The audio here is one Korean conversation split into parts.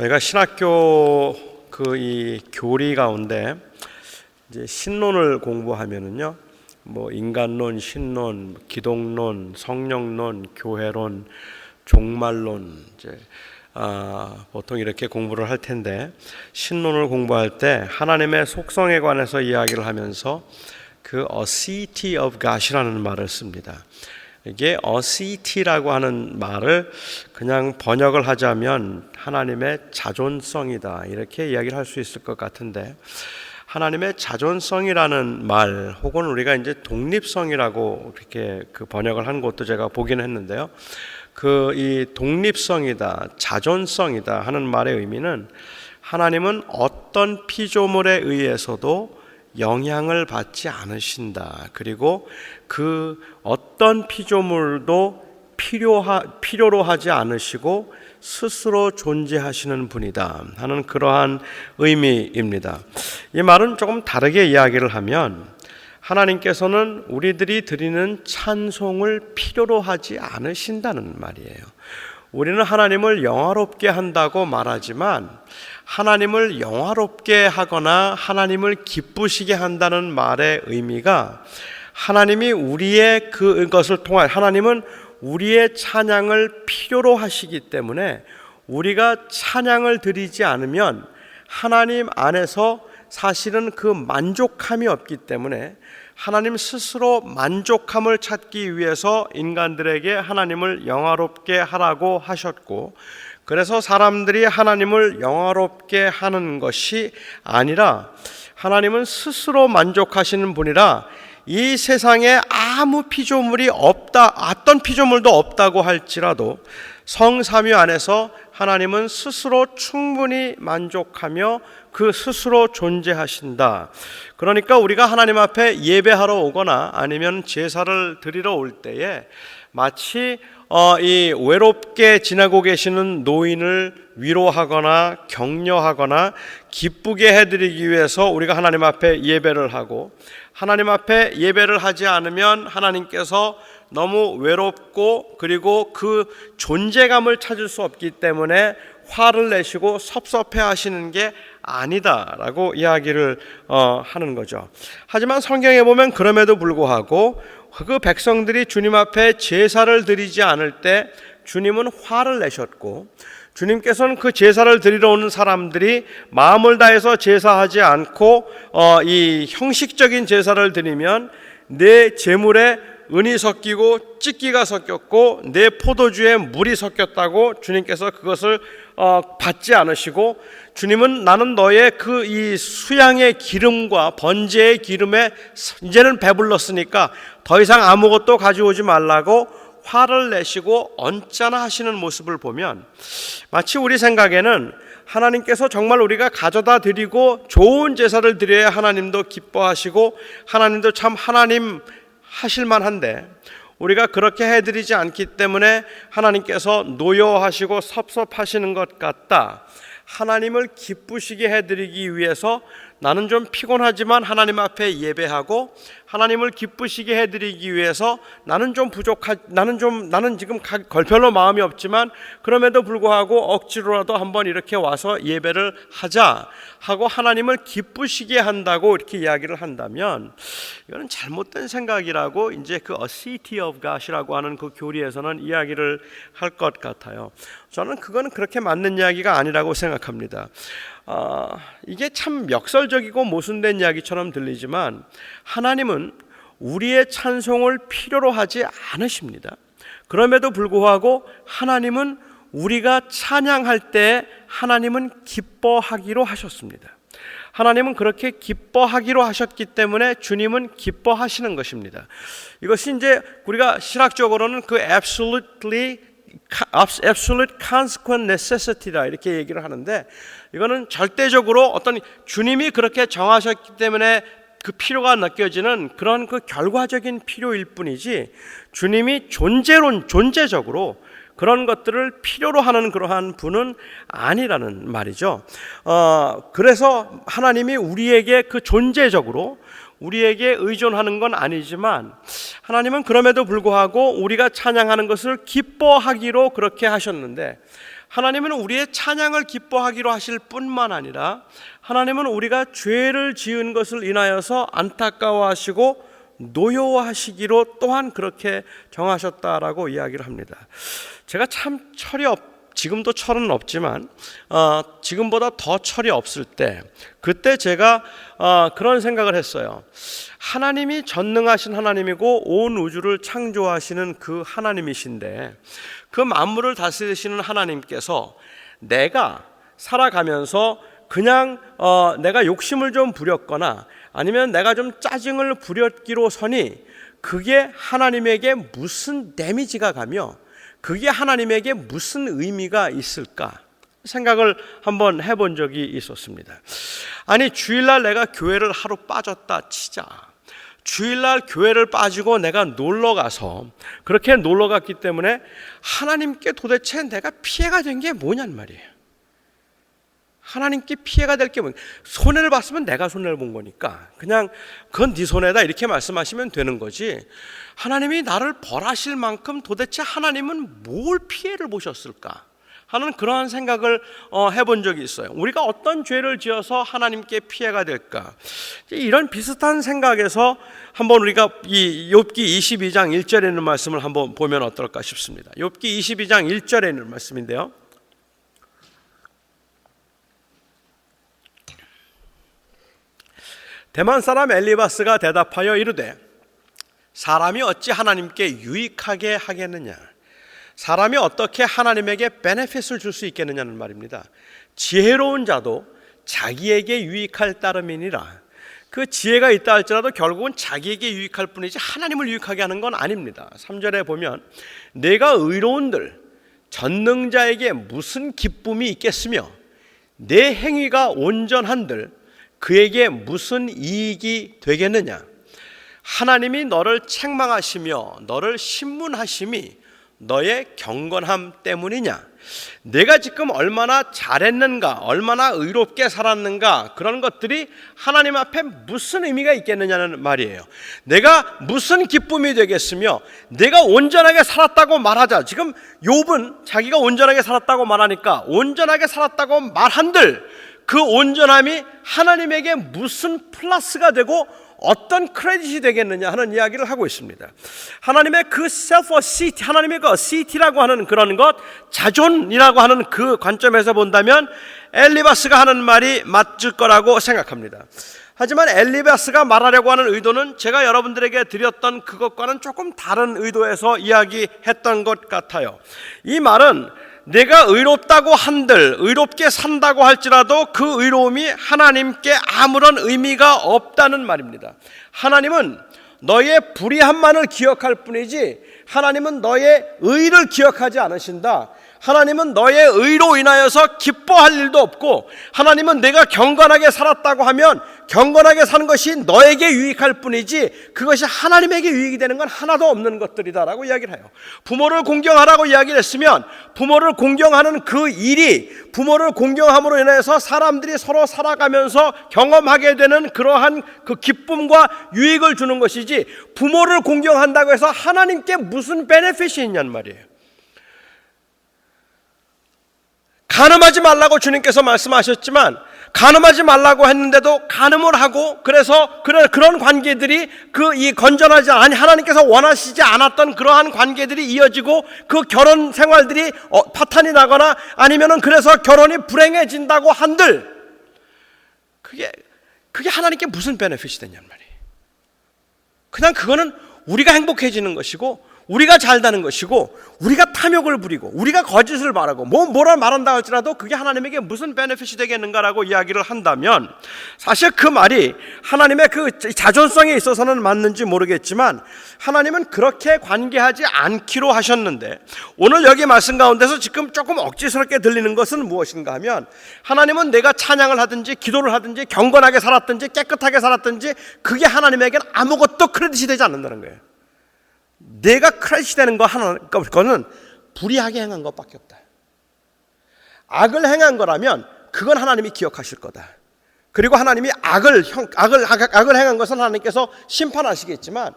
저희가 신학교 이 교리 가운데 이제 신론을 공부하면은요, 뭐 인간론, 신론, 기독론, 성령론, 교회론, 종말론 이제 보통 이렇게 공부를 할 텐데, 신론을 공부할 때 하나님의 속성에 관해서 이야기를 하면서 그 aseity of God이라는 말을 씁니다. 이게 aseity.라고 하는 말을 그냥 번역을 하자면 하나님의 자존성이다, 이렇게 이야기를 할 수 있을 것 같은데, 하나님의 자존성이라는 말, 혹은 우리가 이제 독립성이라고 이렇게 번역을 한 것도 제가 보긴 했는데요. 이 독립성이다, 자존성이다 하는 말의 의미는, 하나님은 어떤 피조물에 의해서도 영향을 받지 않으신다. 그리고 그 어떤 피조물도 필요로 하지 않으시고 스스로 존재하시는 분이다 하는 그러한 의미입니다. 이 말은 조금 다르게 이야기를 하면, 하나님께서는 우리들이 드리는 찬송을 필요로 하지 않으신다는 말이에요. 우리는 하나님을 영화롭게 한다고 말하지만, 하나님을 영화롭게 하거나 하나님을 기쁘시게 한다는 말의 의미가, 하나님이 우리의 그것을 통해, 하나님은 우리의 찬양을 필요로 하시기 때문에 우리가 찬양을 드리지 않으면 하나님 안에서 사실은 그 만족함이 없기 때문에, 하나님 스스로 만족함을 찾기 위해서 인간들에게 하나님을 영화롭게 하라고 하셨고, 그래서 사람들이 하나님을 영화롭게 하는 것이 아니라, 하나님은 스스로 만족하시는 분이라 이 세상에 아무 피조물이 없다, 어떤 피조물도 없다고 할지라도 성삼위 안에서 하나님은 스스로 충분히 만족하며 그 스스로 존재하신다. 그러니까 우리가 하나님 앞에 예배하러 오거나 아니면 제사를 드리러 올 때에 마치 이 외롭게 지내고 계시는 노인을 위로하거나 격려하거나 기쁘게 해드리기 위해서 우리가 하나님 앞에 예배를 하고, 하나님 앞에 예배를 하지 않으면 하나님께서 너무 외롭고 그리고 그 존재감을 찾을 수 없기 때문에 화를 내시고 섭섭해 하시는 게 아니다라고 이야기를 하는 거죠. 하지만 성경에 보면 그럼에도 불구하고 그 백성들이 주님 앞에 제사를 드리지 않을 때 주님은 화를 내셨고, 주님께서는 그 제사를 드리러 오는 사람들이 마음을 다해서 제사하지 않고 이 형식적인 제사를 드리면 내 제물에 은이 섞이고 찢기가 섞였고 내 포도주에 물이 섞였다고 주님께서 그것을 받지 않으시고, 주님은 나는 너의 이 수양의 기름과 번제의 기름에 이제는 배불렀으니까 더 이상 아무것도 가져오지 말라고 화를 내시고 언짢아 하시는 모습을 보면, 마치 우리 생각에는 하나님께서 정말 우리가 가져다 드리고 좋은 제사를 드려야 하나님도 기뻐하시고 하나님도 참 하나님 하실 만한데, 우리가 그렇게 해드리지 않기 때문에 하나님께서 노여하시고 섭섭하시는 것 같다. 하나님을 기쁘시게 해드리기 위해서 나는 좀 피곤하지만 하나님 앞에 예배하고, 하나님을 기쁘시게 해드리기 위해서 나는 지금 별로 마음이 없지만 그럼에도 불구하고 억지로라도 한번 이렇게 와서 예배를 하자 하고 하나님을 기쁘시게 한다고 이렇게 이야기를 한다면, 이거는 잘못된 생각이라고 이제 그 aseity of God이라고 하는 그 교리에서는 이야기를 할 것 같아요. 저는 그거는 그렇게 맞는 이야기가 아니라고 생각합니다. 이게 참 역설적이고 모순된 이야기처럼 들리지만, 하나님은 우리의 찬송을 필요로 하지 않으십니다. 그럼에도 불구하고 하나님은 우리가 찬양할 때 하나님은 기뻐하기로 하셨습니다. 하나님은 그렇게 기뻐하기로 하셨기 때문에 주님은 기뻐하시는 것입니다. 이것이 이제 우리가 신학적으로는 그 absolute consequent necessity다 이렇게 얘기를 하는데, 이거는 절대적으로 어떤 주님이 그렇게 정하셨기 때문에 그 필요가 느껴지는 그런 그 결과적인 필요일 뿐이지, 주님이 존재적으로 그런 것들을 필요로 하는 그러한 분은 아니라는 말이죠. 그래서 하나님이 우리에게 그 존재적으로 우리에게 의존하는 건 아니지만, 하나님은 그럼에도 불구하고 우리가 찬양하는 것을 기뻐하기로 그렇게 하셨는데, 하나님은 우리의 찬양을 기뻐하기로 하실 뿐만 아니라 하나님은 우리가 죄를 지은 것을 인하여서 안타까워하시고 노여워하시기로 또한 그렇게 정하셨다라고 이야기를 합니다. 제가 참 지금도 철은 없지만 지금보다 더 철이 없을 때, 그때 제가 그런 생각을 했어요. 하나님이 전능하신 하나님이고 온 우주를 창조하시는 그 하나님이신데, 그 만물을 다스리시는 하나님께서 내가 살아가면서 그냥 내가 욕심을 좀 부렸거나 아니면 내가 좀 짜증을 부렸기로서니 그게 하나님에게 무슨 데미지가 가며 그게 하나님에게 무슨 의미가 있을까 생각을 한번 해본 적이 있었습니다. 아니, 주일날 내가 교회를 하루 빠졌다 치자. 주일날 교회를 빠지고 내가 놀러가서 그렇게 놀러갔기 때문에 하나님께 도대체 내가 피해가 된 게 뭐냔 말이에요. 하나님께 피해가 될 게 뭐냐. 손해를 봤으면 내가 손해를 본 거니까 그냥 그건 네 손해다 이렇게 말씀하시면 되는 거지, 하나님이 나를 벌하실 만큼 도대체 하나님은 뭘 피해를 보셨을까 하는 그러한 생각을 해본 적이 있어요. 우리가 어떤 죄를 지어서 하나님께 피해가 될까, 이런 비슷한 생각에서 한번 우리가 이 욥기 22장 1절에 있는 말씀을 한번 보면 어떨까 싶습니다. 욥기 22장 1절에 있는 말씀인데요, 대만 사람 엘리바스가 대답하여 이르되 사람이 어찌 하나님께 유익하게 하겠느냐, 사람이 어떻게 하나님에게 베네핏을 줄 수 있겠느냐는 말입니다. 지혜로운 자도 자기에게 유익할 따름이니라. 그 지혜가 있다 할지라도 결국은 자기에게 유익할 뿐이지 하나님을 유익하게 하는 건 아닙니다. 3절에 보면 내가 의로운들 전능자에게 무슨 기쁨이 있겠으며 내 행위가 온전한들 그에게 무슨 이익이 되겠느냐. 하나님이 너를 책망하시며 너를 신문하심이 너의 경건함 때문이냐. 내가 지금 얼마나 잘했는가, 얼마나 의롭게 살았는가, 그런 것들이 하나님 앞에 무슨 의미가 있겠느냐는 말이에요. 내가 무슨 기쁨이 되겠으며 내가 온전하게 살았다고 말하자. 지금 욥은 자기가 온전하게 살았다고 말하니까 온전하게 살았다고 말한들 그 온전함이 하나님에게 무슨 플러스가 되고 어떤 크레딧이 되겠느냐 하는 이야기를 하고 있습니다. 하나님의 그 self-seat, 하나님의 그 seat이라고 하는 그런 것, 자존이라고 하는 그 관점에서 본다면 엘리바스가 하는 말이 맞을 거라고 생각합니다. 하지만 엘리바스가 말하려고 하는 의도는 제가 여러분들에게 드렸던 그것과는 조금 다른 의도에서 이야기했던 것 같아요. 이 말은 내가 의롭다고 한들, 의롭게 산다고 할지라도 그 의로움이 하나님께 아무런 의미가 없다는 말입니다. 하나님은 너의 불의함만을 기억할 뿐이지 하나님은 너의 의를 기억하지 않으신다. 하나님은 너의 의로 인하여서 기뻐할 일도 없고, 하나님은 내가 경건하게 살았다고 하면 경건하게 사는 것이 너에게 유익할 뿐이지 그것이 하나님에게 유익이 되는 건 하나도 없는 것들이다라고 이야기를 해요. 부모를 공경하라고 이야기를 했으면 부모를 공경하는 그 일이 부모를 공경함으로 인해서 사람들이 서로 살아가면서 경험하게 되는 그러한 그 기쁨과 유익을 주는 것이지, 부모를 공경한다고 해서 하나님께 무슨 베네핏이 있냔 말이에요. 간음하지 말라고 주님께서 말씀하셨지만 간음하지 말라고 했는데도 간음을 하고, 그래서 그런 관계들이 이 건전하지 않은, 하나님께서 원하시지 않았던 그러한 관계들이 이어지고 그 결혼 생활들이 파탄이 나거나 아니면은 그래서 결혼이 불행해진다고 한들 그게 하나님께 무슨 베네핏이 되냔 말이에요. 그냥 그거는 우리가 행복해지는 것이고 우리가 잘다는 것이고 우리가 탐욕을 부리고 우리가 거짓을 말하고 뭐라 말한다 할지라도 그게 하나님에게 무슨 베네핏이 되겠는가라고 이야기를 한다면, 사실 그 말이 하나님의 그 자존성에 있어서는 맞는지 모르겠지만 하나님은 그렇게 관계하지 않기로 하셨는데, 오늘 여기 말씀 가운데서 지금 조금 억지스럽게 들리는 것은 무엇인가 하면, 하나님은 내가 찬양을 하든지 기도를 하든지 경건하게 살았든지 깨끗하게 살았든지 그게 하나님에게는 아무것도 크레딧이 되지 않는다는 거예요. 내가 크레딧이 되는 그거는 불의하게 행한 것밖에 없다. 악을 행한 거라면 그건 하나님이 기억하실 거다. 그리고 하나님이 악을 행한 것은 하나님께서 심판하시겠지만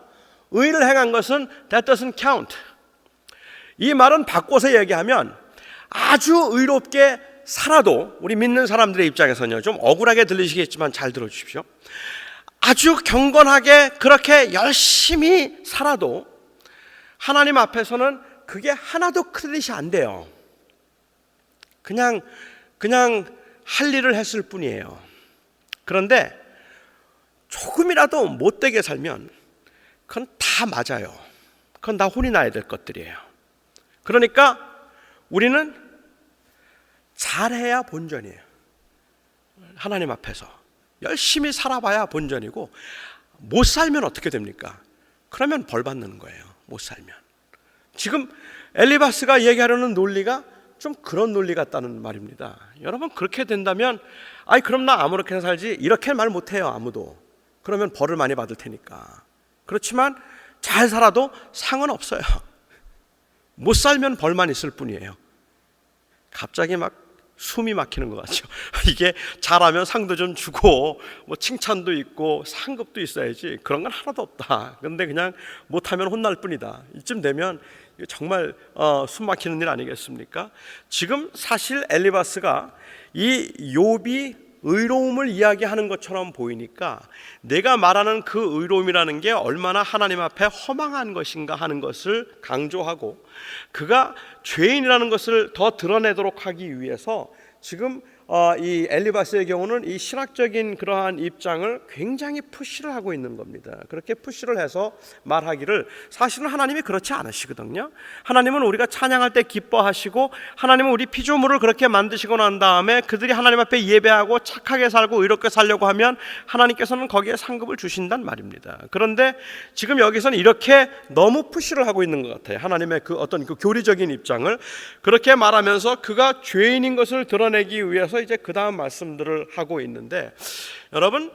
의를 행한 것은 that doesn't count. 이 말은 바꿔서 얘기하면 아주 의롭게 살아도, 우리 믿는 사람들의 입장에서는요, 좀 억울하게 들리시겠지만 잘 들어주십시오. 아주 경건하게 그렇게 열심히 살아도 하나님 앞에서는 그게 하나도 크레딧이 안 돼요. 그냥 할 일을 했을 뿐이에요. 그런데 조금이라도 못되게 살면 그건 다 맞아요. 그건 다 혼이 나야 될 것들이에요. 그러니까 우리는 잘해야 본전이에요. 하나님 앞에서 열심히 살아봐야 본전이고, 못 살면 어떻게 됩니까? 그러면 벌 받는 거예요. 못 살면. 지금 엘리바스가 얘기하려는 논리가 좀 그런 논리 같다는 말입니다. 여러분, 그렇게 된다면 그럼 나 아무렇게나 살지, 이렇게 말 못해요. 아무도. 그러면 벌을 많이 받을 테니까. 그렇지만 잘 살아도 상은 없어요. 못 살면 벌만 있을 뿐이에요. 갑자기 막 숨이 막히는 것 같죠. 이게 잘하면 상도 좀 주고 뭐 칭찬도 있고 상급도 있어야지, 그런 건 하나도 없다. 그런데 그냥 못하면 혼날 뿐이다. 이쯤 되면 정말 숨 막히는 일 아니겠습니까? 지금 사실 엘리바스가 이 욥이 의로움을 이야기하는 것처럼 보이니까 내가 말하는 그 의로움이라는 게 얼마나 하나님 앞에 허망한 것인가 하는 것을 강조하고, 그가 죄인이라는 것을 더 드러내도록 하기 위해서 지금 이 엘리바스의 경우는 이 신학적인 그러한 입장을 굉장히 푸시를 하고 있는 겁니다. 그렇게 푸시를 해서 말하기를, 사실은 하나님이 그렇지 않으시거든요. 하나님은 우리가 찬양할 때 기뻐하시고, 하나님은 우리 피조물을 그렇게 만드시고 난 다음에 그들이 하나님 앞에 예배하고 착하게 살고 의롭게 살려고 하면 하나님께서는 거기에 상급을 주신단 말입니다. 그런데 지금 여기서는 이렇게 너무 푸시를 하고 있는 것 같아요. 하나님의 그 어떤 그 교리적인 입장을 그렇게 말하면서 그가 죄인인 것을 드러내기 위해서 이제 그 다음 말씀들을 하고 있는데, 여러분,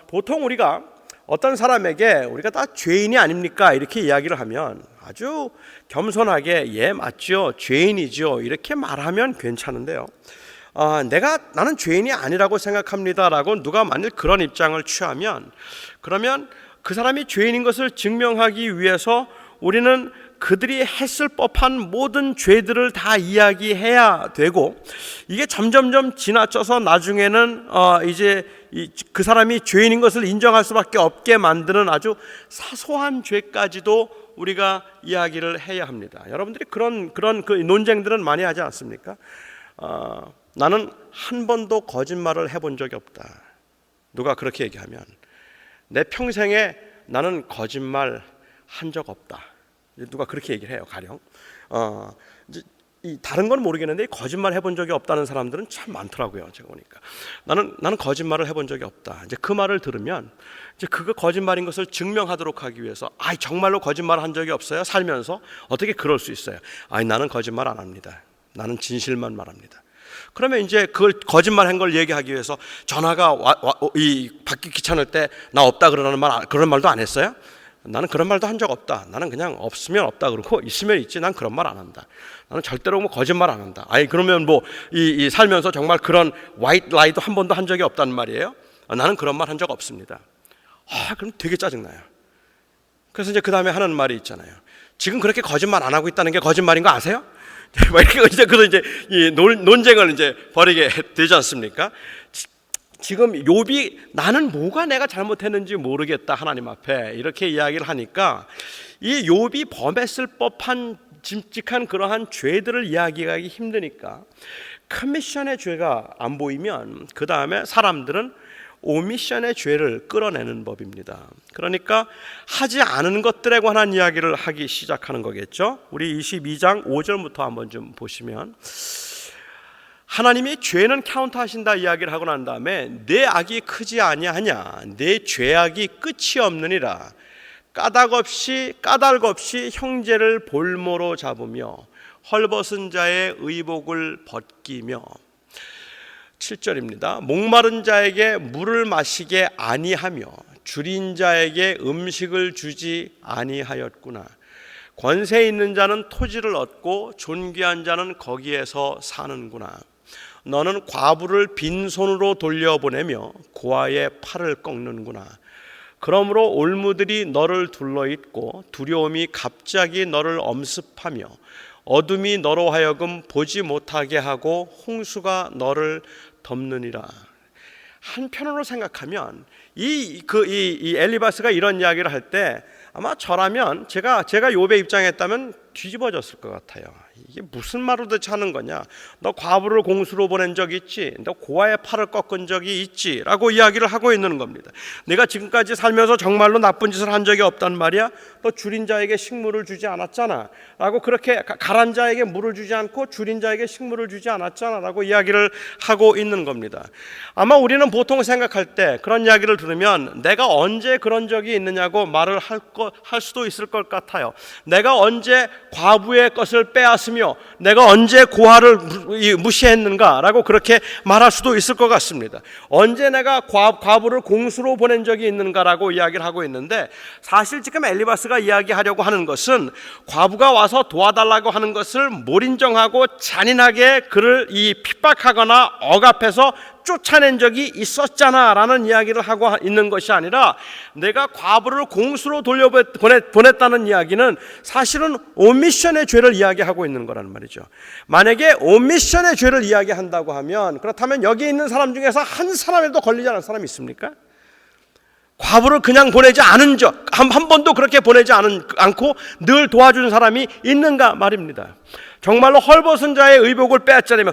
보통 우리가 어떤 사람에게 우리가 다 죄인이 아닙니까? 이렇게 이야기를 하면 아주 겸손하게 예 맞죠, 죄인이죠, 이렇게 말하면 괜찮은데요, 나는 죄인이 아니라고 생각합니다라고 누가 만일 그런 입장을 취하면, 그러면 그 사람이 죄인인 것을 증명하기 위해서 우리는 그들이 했을 법한 모든 죄들을 다 이야기해야 되고, 이게 점점점 지나쳐서 나중에는 이제 그 사람이 죄인인 것을 인정할 수밖에 없게 만드는 아주 사소한 죄까지도 우리가 이야기를 해야 합니다. 여러분들이 그런 그 논쟁들은 많이 하지 않습니까? 나는 한 번도 거짓말을 해본 적이 없다. 누가 그렇게 얘기하면 내 평생에 나는 거짓말 한 적 없다. 누가 그렇게 얘기를 해요, 가령. 다른 건 모르겠는데 거짓말 해본 적이 없다는 사람들은 참 많더라고요. 제가 보니까 나는 거짓말을 해본 적이 없다. 이제 그 말을 들으면 이제 그거 거짓말인 것을 증명하도록 하기 위해서, 정말로 거짓말 한 적이 없어요. 살면서 어떻게 그럴 수 있어요? 나는 거짓말 안 합니다. 나는 진실만 말합니다. 그러면 이제 그걸 거짓말한 걸 얘기하기 위해서 전화가 받기 귀찮을 때 나 없다 그러는 그런 말도 안 했어요? 나는 그런 말도 한 적 없다. 나는 그냥 없으면 없다 그러고 있으면 있지, 난 그런 말 안 한다. 나는 절대로 거짓말 안 한다. 그러면 이 살면서 정말 그런 화이트 라이도 한 번도 한 적이 없다는 말이에요? 나는 그런 말 한 적 없습니다. 그럼 되게 짜증나요. 그래서 이제 그 다음에 하는 말이 있잖아요. 지금 그렇게 거짓말 안 하고 있다는 게 거짓말인 거 아세요? 그래서 이제 이 논쟁을 이제 벌이게 되지 않습니까? 지금 욥이 나는 뭐가 내가 잘못했는지 모르겠다 하나님 앞에 이렇게 이야기를 하니까, 이 욥이 범했을 법한 짐직한 그러한 죄들을 이야기하기 힘드니까 커미션의 죄가 안 보이면 그 다음에 사람들은 오미션의 죄를 끌어내는 법입니다. 그러니까 하지 않은 것들에 관한 이야기를 하기 시작하는 거겠죠. 우리 22장 5절부터 한번 좀 보시면, 하나님이 죄는 카운트하신다 이야기를 하고 난 다음에 내 악이 크지 아니하냐, 내 죄악이 끝이 없느니라, 까닭 없이 형제를 볼모로 잡으며 헐벗은 자의 의복을 벗기며. 7절입니다. 목마른 자에게 물을 마시게 아니하며 줄인 자에게 음식을 주지 아니하였구나. 권세 있는 자는 토지를 얻고 존귀한 자는 거기에서 사는구나. 너는 과부를 빈손으로 돌려보내며 고아의 팔을 꺾는구나. 그러므로 올무들이 너를 둘러있고 두려움이 갑자기 너를 엄습하며 어둠이 너로 하여금 보지 못하게 하고 홍수가 너를 덮느니라. 한편으로 생각하면 이 엘리바스가 이런 이야기를 할 때 아마 저라면 제가 욥의 입장에 있다면 뒤집어졌을 것 같아요. 이게 무슨 말을 도대체 하는 거냐? 너 과부를 공수로 보낸 적이 있지? 너 고아의 팔을 꺾은 적이 있지? 라고 이야기를 하고 있는 겁니다. 내가 지금까지 살면서 정말로 나쁜 짓을 한 적이 없단 말이야? 너 줄인 자에게 식물을 주지 않았잖아 라고, 그렇게 가란 자에게 물을 주지 않고 줄인 자에게 식물을 주지 않았잖아 라고 이야기를 하고 있는 겁니다. 아마 우리는 보통 생각할 때 그런 이야기를 들으면 내가 언제 그런 적이 있느냐고 말을 할 수도 있을 것 같아요. 내가 언제 과부의 것을 빼앗으며 내가 언제 고아를 무시했는가라고 그렇게 말할 수도 있을 것 같습니다. 언제 내가 과부를 공수로 보낸 적이 있는가라고 이야기를 하고 있는데, 사실 지금 엘리바스가 이야기하려고 하는 것은 과부가 와서 도와달라고 하는 것을 몰인정하고 잔인하게 그를 핍박하거나 억압해서 쫓아낸 적이 있었잖아 라는 이야기를 하고 있는 것이 아니라, 내가 과부를 공수로 돌려보냈다는 이야기는 사실은 오미션의 죄를 이야기하고 있는 거라는 말이죠. 만약에 오미션의 죄를 이야기한다고 하면, 그렇다면 여기 있는 사람 중에서 한 사람에도 걸리지 않은 사람이 있습니까? 과부를 그냥 보내지 않은 적, 한 번도 그렇게 보내지 않고 늘 도와준 사람이 있는가 말입니다. 정말로 헐벗은 자의 의복을 빼앗자면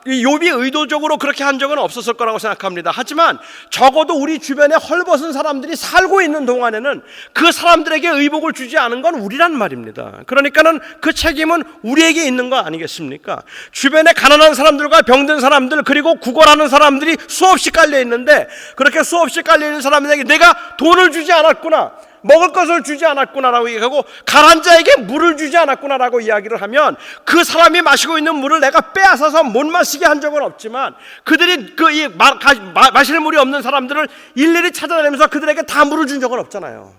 욥이 의도적으로 그렇게 한 적은 없었을 거라고 생각합니다. 하지만 적어도 우리 주변에 헐벗은 사람들이 살고 있는 동안에는 그 사람들에게 의복을 주지 않은 건 우리란 말입니다. 그러니까는 그 책임은 우리에게 있는 거 아니겠습니까? 주변에 가난한 사람들과 병든 사람들, 그리고 구걸하는 사람들이 수없이 깔려 있는데, 그렇게 수없이 깔려 있는 사람들에게 내가 돈을 주지 않았구나, 먹을 것을 주지 않았구나라고 얘기하고 가란 자에게 물을 주지 않았구나라고 이야기를 하면, 그 사람이 마시고 있는 물을 내가 빼앗아서 못 마시게 한 적은 없지만 그들이 마실 물이 없는 사람들을 일일이 찾아다니면서 그들에게 다 물을 준 적은 없잖아요.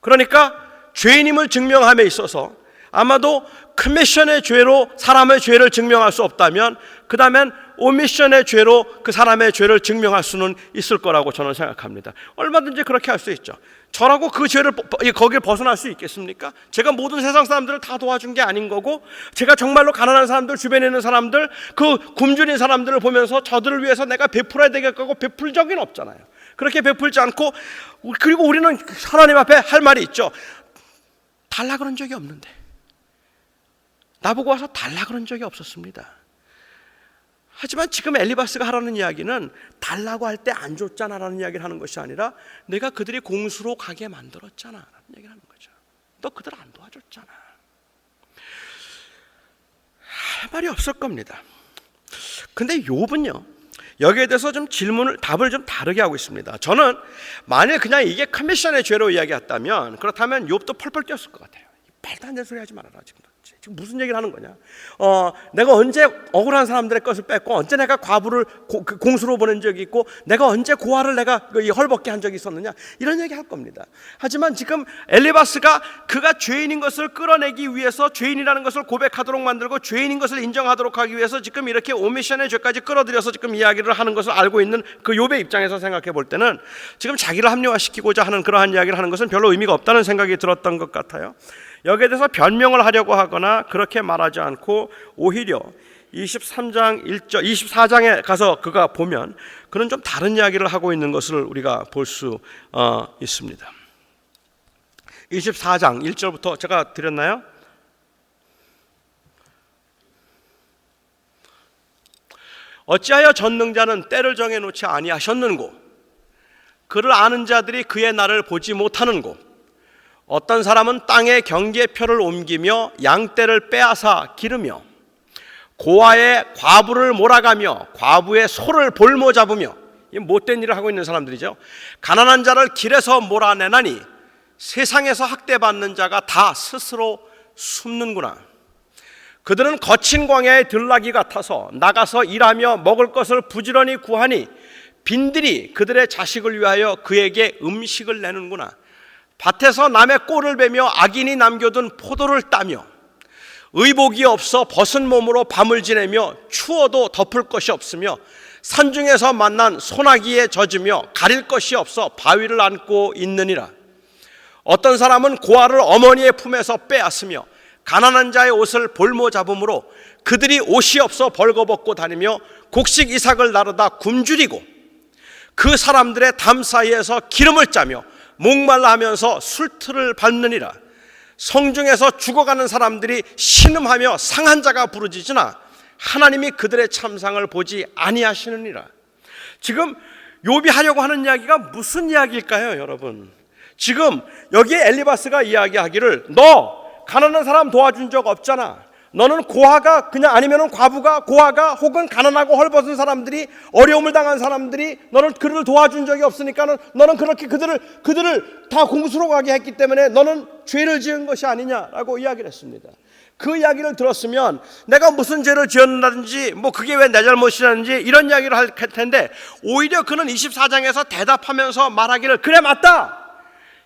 그러니까 죄인임을 증명함에 있어서 아마도 커미션의 죄로 사람의 죄를 증명할 수 없다면, 그 다음엔 오미션의 죄로 그 사람의 죄를 증명할 수는 있을 거라고 저는 생각합니다. 얼마든지 그렇게 할 수 있죠. 저라고 그 죄를 거기에 벗어날 수 있겠습니까? 제가 모든 세상 사람들을 다 도와준 게 아닌 거고, 제가 정말로 가난한 사람들, 주변에 있는 사람들, 그 굶주린 사람들을 보면서 저들을 위해서 내가 베풀어야 되겠고 베풀 적은 없잖아요. 그렇게 베풀지 않고, 그리고 우리는 하나님 앞에 할 말이 있죠. 달라 그런 적이 없는데, 나보고 와서 달라 그런 적이 없었습니다. 하지만 지금 엘리바스가 하라는 이야기는 달라고 할 때 안 줬잖아 라는 이야기를 하는 것이 아니라, 내가 그들이 공수로 가게 만들었잖아 라는 얘기를 하는 거죠. 너 그들 안 도와줬잖아. 할 말이 없을 겁니다. 근데 욥은요, 여기에 대해서 좀 답을 좀 다르게 하고 있습니다. 저는 만일 그냥 이게 커미션의 죄로 이야기했다면, 그렇다면 욥도 펄펄 뛰었을 것 같아요. 말도 안 되는 소리 하지 말아라. 지금 무슨 얘기를 하는 거냐? 내가 언제 억울한 사람들의 것을 뺐고, 언제 내가 과부를 공수로 보낸 적이 있고, 내가 언제 고아를 내가 헐벗게 한 적이 있었느냐? 이런 얘기 할 겁니다. 하지만 지금 엘리바스가 그가 죄인인 것을 끌어내기 위해서, 죄인이라는 것을 고백하도록 만들고 죄인인 것을 인정하도록 하기 위해서 지금 이렇게 오미션의 죄까지 끌어들여서 지금 이야기를 하는 것을 알고 있는 그 욥의 입장에서 생각해 볼 때는, 지금 자기를 합리화시키고자 하는 그러한 이야기를 하는 것은 별로 의미가 없다는 생각이 들었던 것 같아요. 여기에 대해서 변명을 하려고 하거나 그렇게 말하지 않고, 오히려 23장 1절, 24장에 가서 그가 보면 그는 좀 다른 이야기를 하고 있는 것을 우리가 볼 수 있습니다. 24장 1절부터 제가 드렸나요? 어찌하여 전능자는 때를 정해놓지 아니하셨는고, 그를 아는 자들이 그의 날을 보지 못하는고, 어떤 사람은 땅에 경계표를 옮기며 양떼를 빼앗아 기르며, 고아의 과부를 몰아가며 과부의 소를 볼모 잡으며, 이 못된 일을 하고 있는 사람들이죠. 가난한 자를 길에서 몰아내나니 세상에서 학대받는 자가 다 스스로 숨는구나. 그들은 거친 광야의 들나귀 같아서 나가서 일하며 먹을 것을 부지런히 구하니 빈들이 그들의 자식을 위하여 그에게 음식을 내는구나. 밭에서 남의 꼴을 베며 악인이 남겨둔 포도를 따며, 의복이 없어 벗은 몸으로 밤을 지내며 추워도 덮을 것이 없으며, 산중에서 만난 소나기에 젖으며 가릴 것이 없어 바위를 안고 있느니라. 어떤 사람은 고아를 어머니의 품에서 빼앗으며 가난한 자의 옷을 볼모 잡음으로 그들이 옷이 없어 벌거벗고 다니며 곡식 이삭을 나르다 굶주리고 그 사람들의 담 사이에서 기름을 짜며 목말라 하면서 술틀을 밟느니라. 성중에서 죽어가는 사람들이 신음하며 상한 자가 부르짖으나 하나님이 그들의 참상을 보지 아니하시느니라. 지금 욥이 하려고 하는 이야기가 무슨 이야기일까요, 여러분? 지금 여기에 엘리바스가 이야기하기를 너 가난한 사람 도와준 적 없잖아. 너는 고아가 그냥 아니면은 과부가 고아가 혹은 가난하고 헐벗은 사람들이 어려움을 당한 사람들이 너는 그들을 도와준 적이 없으니까는 너는 그렇게 그들을 다 공수로 가게 했기 때문에 너는 죄를 지은 것이 아니냐라고 이야기를 했습니다. 그 이야기를 들었으면 내가 무슨 죄를 지었는지 뭐 그게 왜 내 잘못이라는지 이런 이야기를 할 텐데 오히려 그는 24장에서 대답하면서 말하기를 그래 맞다.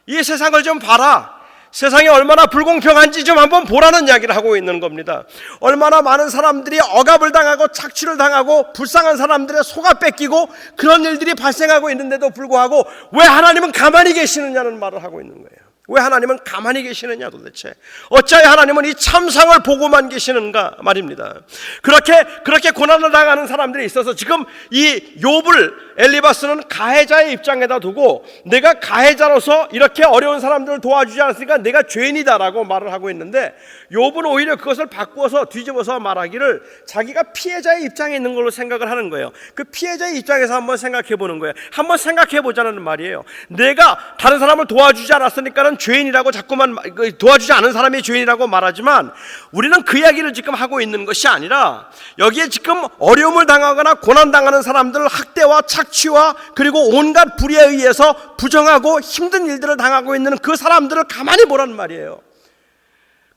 이 세상을 좀 봐라. 세상이 얼마나 불공평한지 좀 한번 보라는 이야기를 하고 있는 겁니다. 얼마나 많은 사람들이 억압을 당하고 착취를 당하고 불쌍한 사람들의 소가 뺏기고 그런 일들이 발생하고 있는데도 불구하고 왜 하나님은 가만히 계시느냐는 말을 하고 있는 거예요. 왜 하나님은 가만히 계시느냐 도대체. 어찌하여 하나님은 이 참상을 보고만 계시는가 말입니다. 그렇게 고난을 당하는 사람들이 있어서 지금 이 욥을 엘리바스는 가해자의 입장에다 두고 내가 가해자로서 이렇게 어려운 사람들을 도와주지 않았으니까 내가 죄인이다라고 말을 하고 있는데 욥은 오히려 그것을 바꾸어서 뒤집어서 말하기를 자기가 피해자의 입장에 있는 걸로 생각을 하는 거예요. 그 피해자의 입장에서 한번 생각해 보는 거예요. 한번 생각해 보자는 말이에요. 내가 다른 사람을 도와주지 않았으니까는 죄인이라고 자꾸만 도와주지 않은 사람이 죄인이라고 말하지만 우리는 그 이야기를 지금 하고 있는 것이 아니라 여기에 지금 어려움을 당하거나 고난당하는 사람들을 학대와 착취와 그리고 온갖 불의에 의해서 부정하고 힘든 일들을 당하고 있는 그 사람들을 가만히 보라는 말이에요.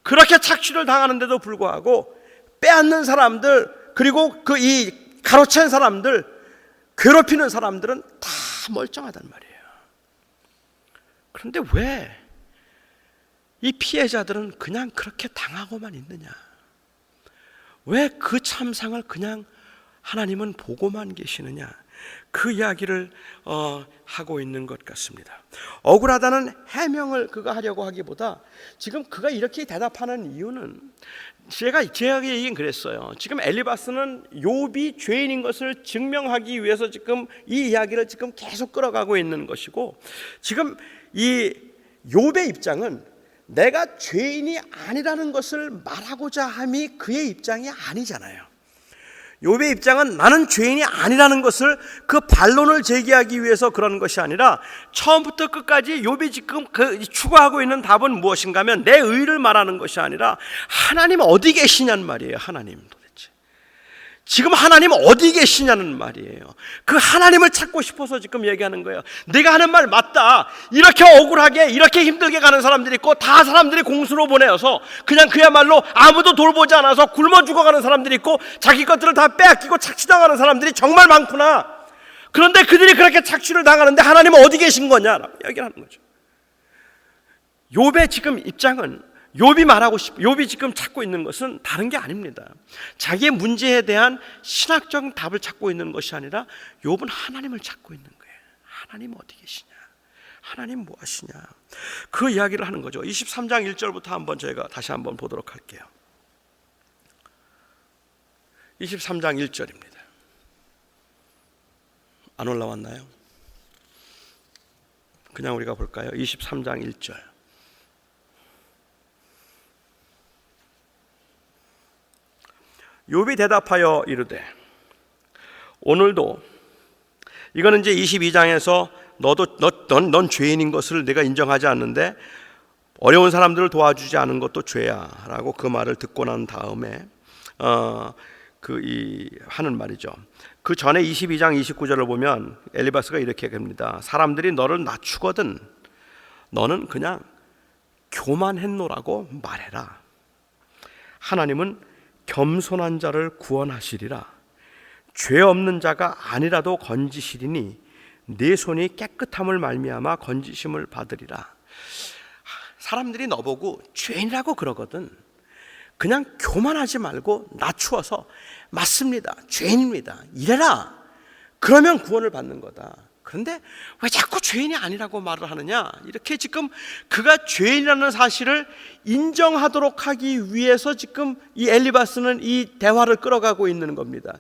그렇게 착취를 당하는데도 불구하고 빼앗는 사람들 그리고 그 이 가로챈 사람들 괴롭히는 사람들은 다 멀쩡하단 말이에요. 그런데 왜 이 피해자들은 그냥 그렇게 당하고만 있느냐? 왜 그 참상을 그냥 하나님은 보고만 계시느냐? 그 이야기를 하고 있는 것 같습니다. 억울하다는 해명을 그가 하려고 하기보다 지금 그가 이렇게 대답하는 이유는 제가 얘기는 그랬어요. 지금 엘리바스는 욥이 죄인인 것을 증명하기 위해서 지금 이 이야기를 지금 계속 끌어가고 있는 것이고 지금 이 욥의 입장은 내가 죄인이 아니라는 것을 말하고자 함이 그의 입장이 아니잖아요. 욥의 입장은 나는 죄인이 아니라는 것을 그 반론을 제기하기 위해서 그런 것이 아니라 처음부터 끝까지 욥이 지금 추구하고 있는 답은 무엇인가 하면 내 의를 말하는 것이 아니라 하나님 어디 계시냐는 말이에요. 하나님 도대체 지금 하나님 어디 계시냐는 말이에요. 그 하나님을 찾고 싶어서 지금 얘기하는 거예요. 내가 하는 말 맞다. 이렇게 억울하게 이렇게 힘들게 가는 사람들이 있고 다 사람들이 공수로 보내어서 그냥 그야말로 아무도 돌보지 않아서 굶어 죽어가는 사람들이 있고 자기 것들을 다 빼앗기고 착취당하는 사람들이 정말 많구나. 그런데 그들이 그렇게 착취를 당하는데 하나님은 어디 계신 거냐라고 얘기를 하는 거죠. 욥의 지금 입장은 욥이 지금 찾고 있는 것은 다른 게 아닙니다. 자기의 문제에 대한 신학적인 답을 찾고 있는 것이 아니라 욥은 하나님을 찾고 있는 거예요. 하나님 어디 계시냐? 하나님 뭐 하시냐? 그 이야기를 하는 거죠. 23장 1절부터 한번 저희가 다시 한번 보도록 할게요. 23장 1절입니다. 안 올라왔나요? 그냥 우리가 볼까요? 23장 1절. 욥이 대답하여 이르되 오늘도 이거는 이제 22장에서 넌 죄인인 것을 내가 인정하지 않는데 어려운 사람들을 도와주지 않은 것도 죄야 라고 그 말을 듣고 난 다음에 하는 말이죠. 그 전에 22장 29절을 보면 엘리바스가 이렇게 합니다. 사람들이 너를 낮추거든 너는 그냥 교만했노라고 말해라. 하나님은 겸손한 자를 구원하시리라. 죄 없는 자가 아니라도 건지시리니 네 손이 깨끗함을 말미암아 건지심을 받으리라. 사람들이 너보고 죄인이라고 그러거든. 그냥 교만하지 말고 낮추어서 맞습니다. 죄인입니다. 이래라. 그러면 구원을 받는 거다. 그런데 왜 자꾸 죄인이 아니라고 말을 하느냐? 이렇게 지금 그가 죄인이라는 사실을 인정하도록 하기 위해서 지금 이 엘리바스는 이 대화를 끌어가고 있는 겁니다.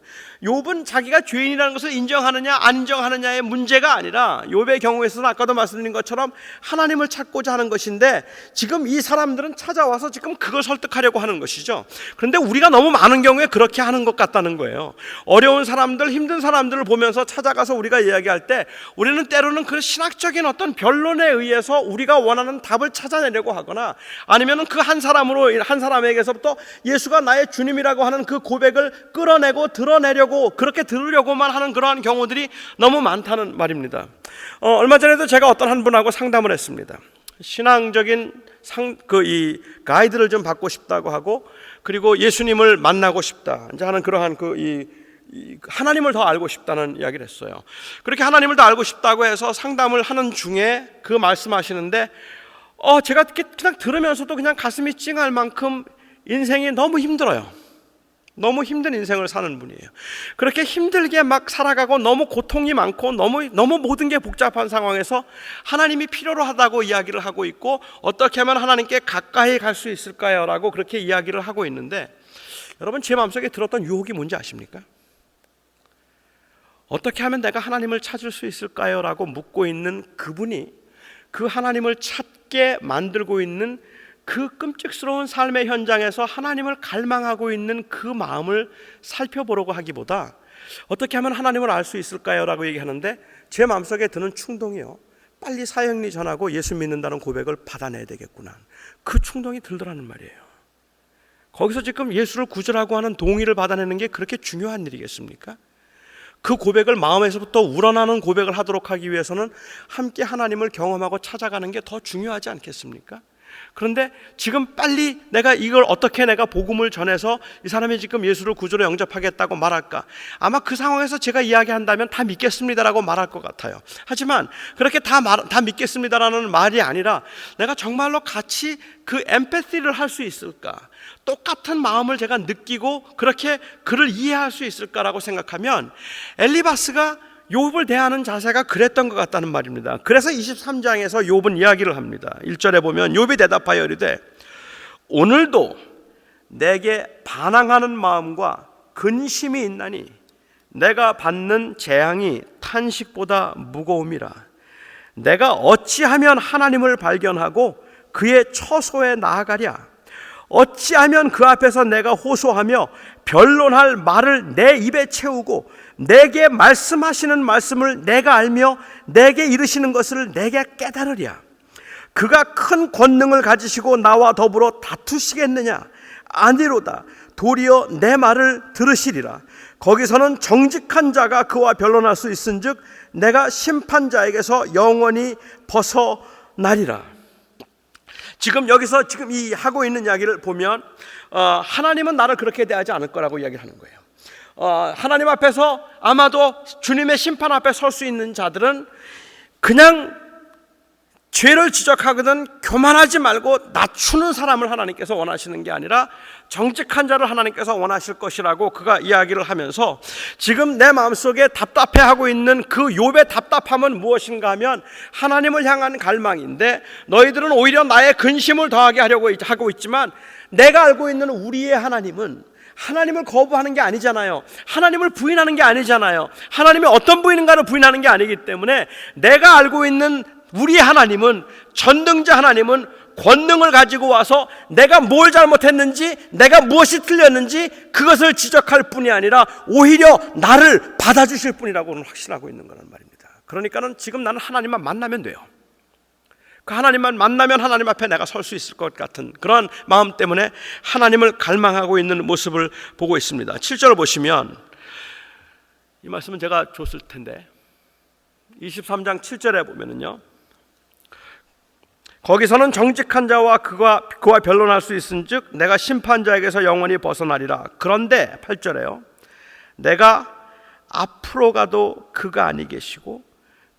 욥은 자기가 죄인이라는 것을 인정하느냐 안 인정하느냐의 문제가 아니라 욥의 경우에서는 아까도 말씀드린 것처럼 하나님을 찾고자 하는 것인데, 지금 이 사람들은 찾아와서 지금 그걸 설득하려고 하는 것이죠. 그런데 우리가 너무 많은 경우에 그렇게 하는 것 같다는 거예요. 어려운 사람들, 힘든 사람들을 보면서 찾아가서 우리가 이야기할 때 우리는 때로는 그 신학적인 어떤 변론에 의해서 우리가 원하는 답을 찾아내려고 하거나, 아니면 그 한 사람에게서부터 예수가 나의 주님이라고 하는 그 고백을 끌어내고 드러내려고, 그렇게 들으려고만 하는 그러한 경우들이 너무 많다는 말입니다. 얼마 전에도 제가 어떤 한 분하고 상담을 했습니다. 신앙적인 이 가이드를 좀 받고 싶다고 하고, 그리고 예수님을 만나고 싶다 이제 하는 그러한 하나님을 더 알고 싶다는 이야기를 했어요. 그렇게 하나님을 더 알고 싶다고 해서 상담을 하는 중에 그 말씀하시는데, 제가 그냥 들으면서도 그냥 가슴이 찡할 만큼 인생이 너무 힘들어요. 너무 힘든 인생을 사는 분이에요. 그렇게 힘들게 막 살아가고 너무 고통이 많고 너무 모든 게 복잡한 상황에서 하나님이 필요로 하다고 이야기를 하고 있고, 어떻게 하면 하나님께 가까이 갈 수 있을까요? 라고 그렇게 이야기를 하고 있는데, 여러분 제 마음속에 들었던 유혹이 뭔지 아십니까? 어떻게 하면 내가 하나님을 찾을 수 있을까요? 라고 묻고 있는 그분이 그 하나님을 찾게 만들고 있는 그 끔찍스러운 삶의 현장에서 하나님을 갈망하고 있는 그 마음을 살펴보려고 하기보다, 어떻게 하면 하나님을 알 수 있을까요? 라고 얘기하는데, 제 마음속에 드는 충동이요, 빨리 사형리 전하고 예수 믿는다는 고백을 받아내야 되겠구나, 그 충동이 들더라는 말이에요. 거기서 지금 예수를 구주라고 하는 동의를 받아내는 게 그렇게 중요한 일이겠습니까? 그 고백을 마음에서부터 우러나는 고백을 하도록 하기 위해서는 함께 하나님을 경험하고 찾아가는 게 더 중요하지 않겠습니까? 그런데 지금 빨리 내가 이걸 어떻게 내가 복음을 전해서 이 사람이 지금 예수를 구주로 영접하겠다고 말할까? 아마 그 상황에서 제가 이야기한다면 다 믿겠습니다라고 말할 것 같아요. 하지만 그렇게 다 믿겠습니다라는 말이 아니라, 내가 정말로 같이 그 엠패티를 할 수 있을까? 똑같은 마음을 제가 느끼고 그렇게 그를 이해할 수 있을까라고 생각하면, 엘리바스가 욥을 대하는 자세가 그랬던 것 같다는 말입니다. 그래서 23장에서 욥은 이야기를 합니다. 1절에 보면 욥이 대답하여 이르되, 오늘도 내게 반항하는 마음과 근심이 있나니 내가 받는 재앙이 탄식보다 무거움이라. 내가 어찌하면 하나님을 발견하고 그의 처소에 나아가랴. 어찌하면 그 앞에서 내가 호소하며 변론할 말을 내 입에 채우고 내게 말씀하시는 말씀을 내가 알며 내게 이르시는 것을 내게 깨달으랴. 그가 큰 권능을 가지시고 나와 더불어 다투시겠느냐? 아니로다. 도리어 내 말을 들으시리라. 거기서는 정직한 자가 그와 변론할 수 있은즉 내가 심판자에게서 영원히 벗어나리라. 지금 여기서 지금 이 하고 있는 이야기를 보면, 하나님은 나를 그렇게 대하지 않을 거라고 이야기를 하는 거예요. 하나님 앞에서 아마도 주님의 심판 앞에 설 수 있는 자들은 그냥 죄를 지적하거든 교만하지 말고 낮추는 사람을 하나님께서 원하시는 게 아니라 정직한 자를 하나님께서 원하실 것이라고 그가 이야기를 하면서, 지금 내 마음속에 답답해하고 있는 그 욥의 답답함은 무엇인가 하면 하나님을 향한 갈망인데, 너희들은 오히려 나의 근심을 더하게 하려고 하고 있지만, 내가 알고 있는 우리의 하나님은 하나님을 거부하는 게 아니잖아요. 하나님을 부인하는 게 아니잖아요. 하나님이 어떤 분인가를 부인하는 게 아니기 때문에, 내가 알고 있는 우리의 하나님은, 전능자 하나님은 권능을 가지고 와서 내가 뭘 잘못했는지, 내가 무엇이 틀렸는지 그것을 지적할 뿐이 아니라 오히려 나를 받아주실 분이라고는 확신하고 있는 거란 말입니다. 그러니까는 지금 나는 하나님만 만나면 돼요. 그 하나님만 만나면 하나님 앞에 내가 설 수 있을 것 같은 그런 마음 때문에 하나님을 갈망하고 있는 모습을 보고 있습니다. 7절을 보시면, 이 말씀은 제가 줬을 텐데 23장 7절에 보면은요, 거기서는 정직한 자와 그와 변론할 수 있은즉 내가 심판자에게서 영원히 벗어나리라. 그런데 8절에요, 내가 앞으로 가도 그가 아니 계시고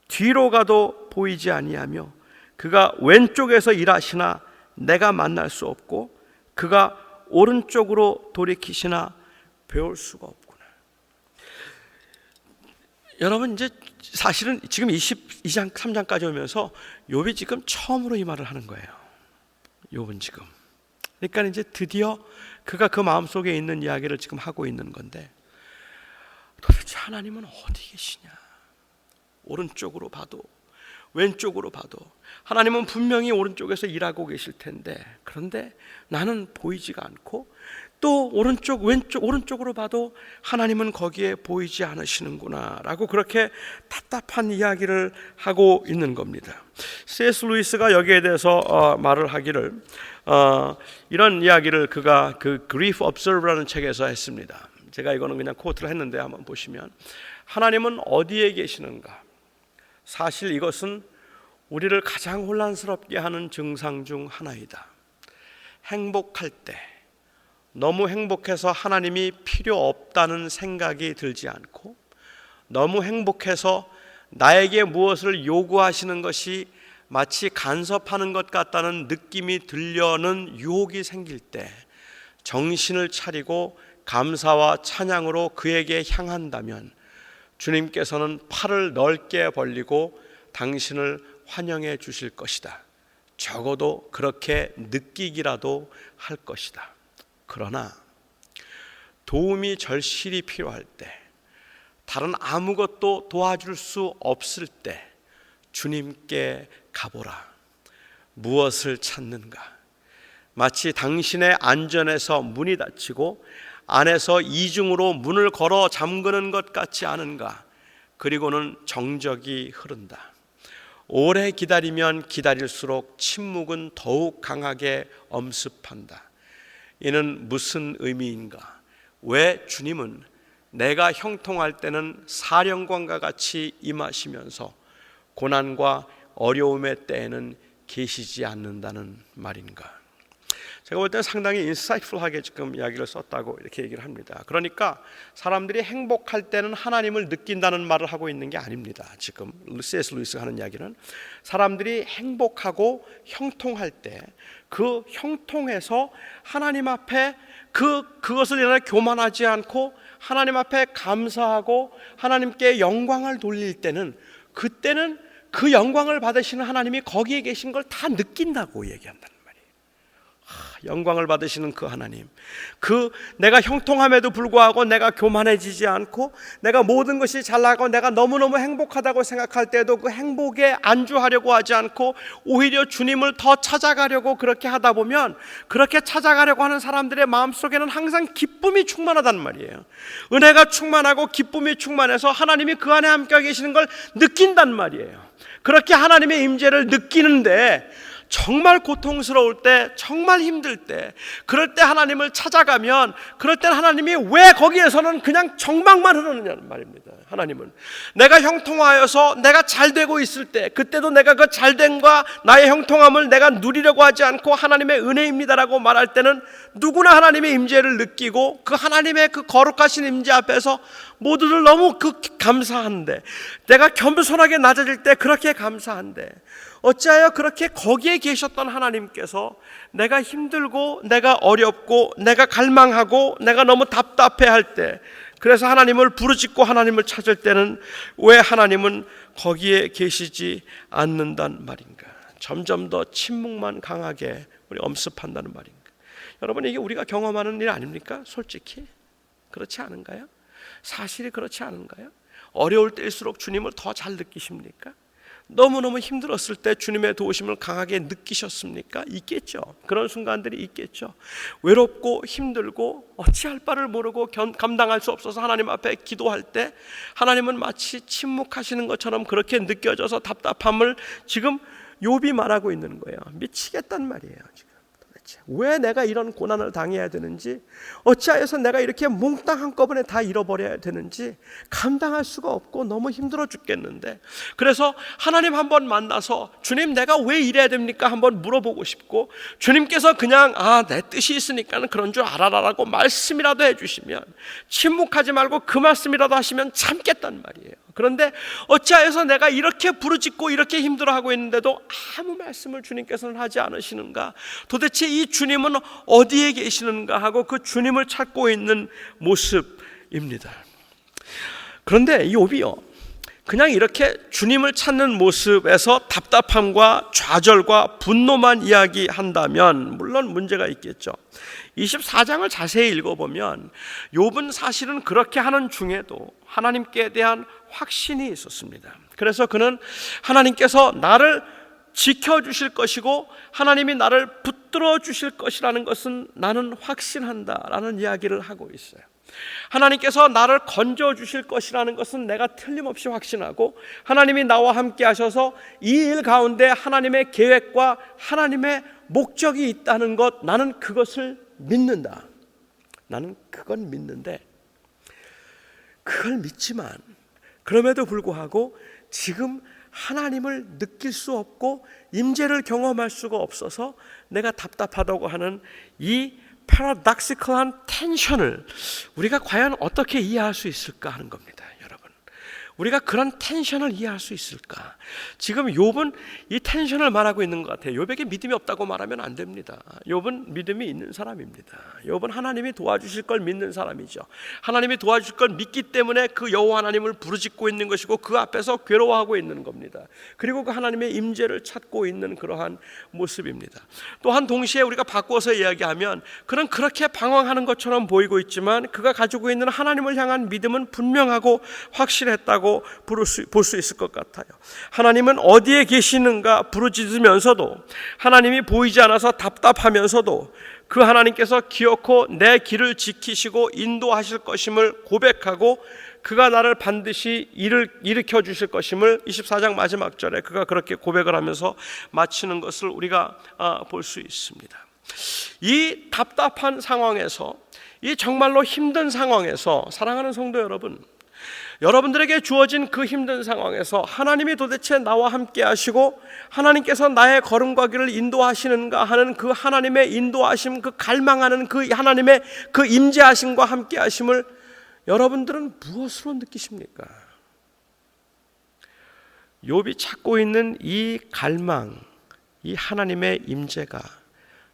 뒤로 가도 보이지 아니하며 그가 왼쪽에서 일하시나 내가 만날 수 없고 그가 오른쪽으로 돌이키시나 배울 수가 없구나. 여러분, 이제 사실은 지금 22장 3장까지 오면서 욥이 지금 처음으로 이 말을 하는 거예요. 욥은 지금. 그러니까 이제 드디어 그가 그 마음속에 있는 이야기를 지금 하고 있는 건데, 도대체 하나님은 어디 계시냐? 오른쪽으로 봐도 왼쪽으로 봐도 하나님은 분명히 오른쪽에서 일하고 계실 텐데, 그런데 나는 보이지가 않고, 또 오른쪽 왼쪽 오른쪽으로 봐도 하나님은 거기에 보이지 않으시는구나 라고 그렇게 답답한 이야기를 하고 있는 겁니다. C.S. 루이스가 여기에 대해서 말을 하기를, 이런 이야기를 그가 그 Grief Observer라는 책에서 했습니다. 제가 이거는 그냥 코트를 했는데 한번 보시면, 하나님은 어디에 계시는가? 사실 이것은 우리를 가장 혼란스럽게 하는 증상 중 하나이다. 행복할 때, 너무 행복해서 하나님이 필요 없다는 생각이 들지 않고, 너무 행복해서 나에게 무엇을 요구하시는 것이 마치 간섭하는 것 같다는 느낌이 들려는 유혹이 생길 때 정신을 차리고 감사와 찬양으로 그에게 향한다면 주님께서는 팔을 넓게 벌리고 당신을 환영해 주실 것이다. 적어도 그렇게 느끼기라도 할 것이다. 그러나 도움이 절실히 필요할 때, 다른 아무것도 도와줄 수 없을 때 주님께 가보라. 무엇을 찾는가? 마치 당신의 안전에서 문이 닫히고 안에서 이중으로 문을 걸어 잠그는 것 같지 않은가? 그리고는 정적이 흐른다. 오래 기다리면 기다릴수록 침묵은 더욱 강하게 엄습한다. 이는 무슨 의미인가? 왜 주님은 내가 형통할 때는 사령관과 같이 임하시면서 고난과 어려움의 때에는 계시지 않는다는 말인가? 제가 볼 때는 상당히 인사이트풀하게 지금 이야기를 썼다고 이렇게 얘기를 합니다. 그러니까 사람들이 행복할 때는 하나님을 느낀다는 말을 하고 있는 게 아닙니다. 지금 C.S. 루이스가 하는 이야기는, 사람들이 행복하고 형통할 때 그 형통에서 하나님 앞에 그것을 인하여 교만하지 않고 하나님 앞에 감사하고 하나님께 영광을 돌릴 때는, 그때는 그 영광을 받으시는 하나님이 거기에 계신 걸 다 느낀다고 얘기한다는 말이에요. 영광을 받으시는 그 하나님, 내가 형통함에도 불구하고 내가 교만해지지 않고 내가 모든 것이 잘나고 내가 너무너무 행복하다고 생각할 때도 그 행복에 안주하려고 하지 않고 오히려 주님을 더 찾아가려고 그렇게 하다 보면, 그렇게 찾아가려고 하는 사람들의 마음속에는 항상 기쁨이 충만하단 말이에요. 은혜가 충만하고 기쁨이 충만해서 하나님이 그 안에 함께 계시는 걸 느낀단 말이에요. 그렇게 하나님의 임재를 느끼는데, 정말 고통스러울 때, 정말 힘들 때, 그럴 때 하나님을 찾아가면, 그럴 때 하나님이 왜 거기에서는 그냥 정막만 흐르느냐는 말입니다. 하나님은 내가 형통하여서 내가 잘 되고 있을 때, 그때도 내가 그 잘됨과 나의 형통함을 내가 누리려고 하지 않고 하나님의 은혜입니다라고 말할 때는 누구나 하나님의 임재를 느끼고 그 하나님의 그 거룩하신 임재 앞에서 모두들 너무 감사한데, 내가 겸손하게 낮아질 때 그렇게 감사한데, 어찌하여 그렇게 거기에 계셨던 하나님께서 내가 힘들고 내가 어렵고 내가 갈망하고 내가 너무 답답해할 때, 그래서 하나님을 부르짖고 하나님을 찾을 때는 왜 하나님은 거기에 계시지 않는단 말인가? 점점 더 침묵만 강하게 우리 엄습한다는 말인가? 여러분, 이게 우리가 경험하는 일 아닙니까? 솔직히 그렇지 않은가요? 사실이 그렇지 않은가요? 어려울 때일수록 주님을 더 잘 느끼십니까? 너무너무 힘들었을 때 주님의 도우심을 강하게 느끼셨습니까? 있겠죠. 그런 순간들이 있겠죠. 외롭고 힘들고 어찌할 바를 모르고 감당할 수 없어서 하나님 앞에 기도할 때 하나님은 마치 침묵하시는 것처럼 그렇게 느껴져서 답답함을 지금 욥이 말하고 있는 거예요. 미치겠단 말이에요. 지금 도대체 왜 내가 이런 고난을 당해야 되는지, 어찌하여서 내가 이렇게 몽땅 한꺼번에 다 잃어버려야 되는지 감당할 수가 없고 너무 힘들어 죽겠는데, 그래서 하나님 한번 만나서 주님 내가 왜 이래야 됩니까? 한번 물어보고 싶고, 주님께서 그냥 내 뜻이 있으니까 그런 줄 알아라라고 말씀이라도 해주시면, 침묵하지 말고 그 말씀이라도 하시면 참겠단 말이에요. 그런데 어찌하여서 내가 이렇게 부르짖고 이렇게 힘들어하고 있는데도 아무 말씀을 주님께서는 하지 않으시는가? 도대체 이 주님은 어디에 계시는가 하고 그 주님을 찾고 있는 모습입니다. 그런데 이 욥이요, 그냥 이렇게 주님을 찾는 모습에서 답답함과 좌절과 분노만 이야기한다면 물론 문제가 있겠죠. 24장을 자세히 읽어보면 욥은 사실은 그렇게 하는 중에도 하나님께 대한 확신이 있었습니다. 그래서 그는 하나님께서 나를 지켜주실 것이고 하나님이 나를 붙들어 주실 것이라는 것은 나는 확신한다라는 이야기를 하고 있어요. 하나님께서 나를 건져 주실 것이라는 것은 내가 틀림없이 확신하고, 하나님이 나와 함께 하셔서 이 일 가운데 하나님의 계획과 하나님의 목적이 있다는 것, 나는 그것을 믿는다. 나는 그건 믿는데, 그걸 믿지만 그럼에도 불구하고 지금 하나님을 느낄 수 없고 임재를 경험할 수가 없어서 내가 답답하다고 하는 이 패러독시컬한 텐션을 우리가 과연 어떻게 이해할 수 있을까 하는 겁니다. 여러분, 우리가 그런 텐션을 이해할 수 있을까? 지금 욥은 이 텐션을 말하고 있는 것 같아요. 욥에게 믿음이 없다고 말하면 안 됩니다. 욥은 믿음이 있는 사람입니다. 욥은 하나님이 도와주실 걸 믿는 사람이죠. 하나님이 도와주실 걸 믿기 때문에 그 여호와 하나님을 부르짖고 있는 것이고 그 앞에서 괴로워하고 있는 겁니다. 그리고 그 하나님의 임재를 찾고 있는 그러한 모습입니다. 또한 동시에 우리가 바꿔서 이야기하면 그는 그렇게 방황하는 것처럼 보이고 있지만 그가 가지고 있는 하나님을 향한 믿음은 분명하고 확실했다고 볼 수 있을 것 같아요. 하나님은 어디에 계시는가 부르짖으면서도, 하나님이 보이지 않아서 답답하면서도 그 하나님께서 기어코 내 길을 지키시고 인도하실 것임을 고백하고, 그가 나를 반드시 일으켜 주실 것임을 24장 마지막 절에 그가 그렇게 고백을 하면서 마치는 것을 우리가 볼 수 있습니다. 이 답답한 상황에서, 이 정말로 힘든 상황에서 사랑하는 성도 여러분, 여러분들에게 주어진 그 힘든 상황에서 하나님이 도대체 나와 함께 하시고 하나님께서 나의 걸음과 길을 인도하시는가 하는 그 하나님의 인도하심, 그 갈망하는 그 하나님의 그 임재하심과 함께 하심을 여러분들은 무엇으로 느끼십니까? 욥이 찾고 있는 이 갈망, 이 하나님의 임재가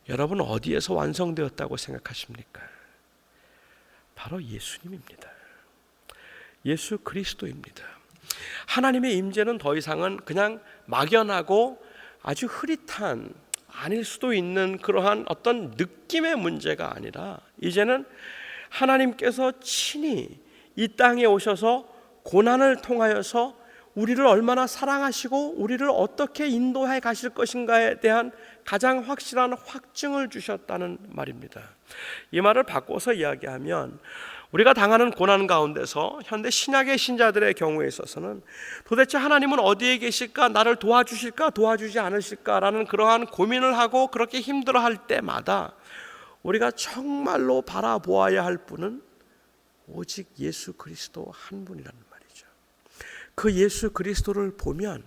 여러분 어디에서 완성되었다고 생각하십니까? 바로 예수님입니다. 예수 그리스도입니다. 하나님의 임재는 더 이상은 그냥 막연하고 아주 흐릿한, 아닐 수도 있는 그러한 어떤 느낌의 문제가 아니라 이제는 하나님께서 친히 이 땅에 오셔서 고난을 통하여서 우리를 얼마나 사랑하시고 우리를 어떻게 인도해 가실 것인가에 대한 가장 확실한 확증을 주셨다는 말입니다. 이 말을 바꿔서 이야기하면 우리가 당하는 고난 가운데서 현대 신약의 신자들의 경우에 있어서는 도대체 하나님은 어디에 계실까? 나를 도와주실까? 도와주지 않으실까라는 그러한 고민을 하고 그렇게 힘들어할 때마다 우리가 정말로 바라보아야 할 분은 오직 예수 그리스도 한 분이라는 말이죠. 그 예수 그리스도를 보면